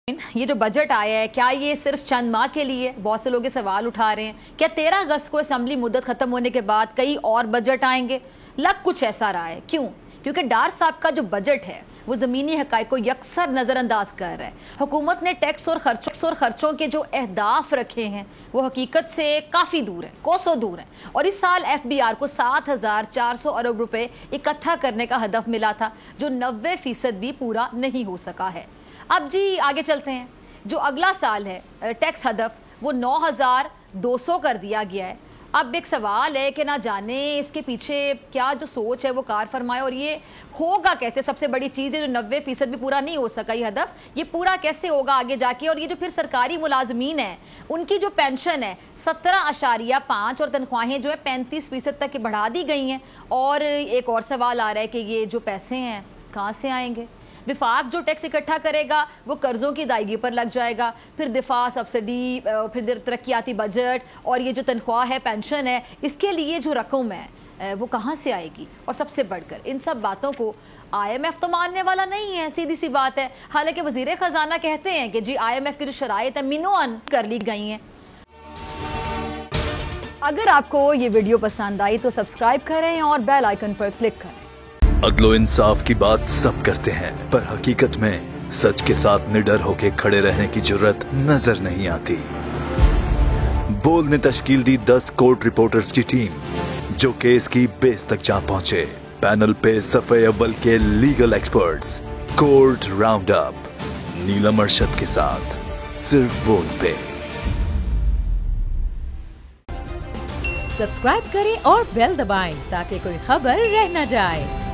ये जो बजट आया है, क्या ये सिर्फ चंद माह के लिए? बहुत से लोग ये सवाल उठा रहे हैं। क्या 13 अगस्त को असेंबली मुद्दत खत्म होने के बाद कई और बजट आएंगे? लग कुछ ऐसा रहा है। क्यों? क्योंकि डार साहब का जो बजट है वो ज़मीनी हक़ाइक़ को यकसर नज़रअंदाज कर रहा है। हुकूमत ने टैक्स और खर्चों के जो अहदाफ रखे हैं वो हकीकत से काफ़ी दूर है, कोसों दूर है। और इस साल FBR को 7,400 अरब रुपए इकट्ठा करने का हदफ मिला था, जो 90% भी पूरा नहीं हो सका है। अब जी आगे चलते हैं। जो अगला साल है टैक्स हदफ वो 9,200 कर दिया गया है। अब एक सवाल है कि ना जाने इसके पीछे क्या जो सोच है वो कार फरमाए, और ये होगा कैसे? सबसे बड़ी चीज़ है जो 90% भी पूरा नहीं हो सका ये हदफ, ये पूरा कैसे होगा आगे जाके? और ये जो फिर सरकारी मुलाजमीन है उनकी जो पेंशन है 17.5 और तनख्वाहें जो है 35% तक की बढ़ा दी गई हैं। और एक और सवाल आ रहा है कि ये जो पैसे हैं कहाँ से आएंगे? विफाक जो टैक्स इकट्ठा करेगा वो कर्ज़ों की अदायगी पर लग जाएगा, फिर दिफा, सब्सिडी, फिर तरक्याती बजट, और ये जो तनख्वाह है, पेंशन है, इसके लिए जो रकम है वो कहाँ से आएगी? और सबसे बढ़कर इन सब बातों को IMF तो मानने वाला नहीं है, सीधी सी बात है। हालांकि वज़ीर ख़जाना कहते हैं कि जी IMF की जो शराइत है मिनोअन कर ली गई हैं। अगर आपको ये वीडियो पसंद आई तो सब्सक्राइब करें और बेल आइकन पर क्लिक करें। अदलो इंसाफ की बात सब करते हैं, पर हकीकत में सच के साथ निडर होकर खड़े रहने की जुर्रत नजर नहीं आती। बोल ने तश्कील दी 10 कोर्ट रिपोर्टर्स की टीम, जो केस की बेस तक जा पहुंचे। पैनल पे सफ़े अव्वल के legal experts. Court round up Neelam Arshad के साथ, सिर्फ बोल पे। सब्सक्राइब करें और बेल दबाएं ताकि कोई खबर रह न जाए।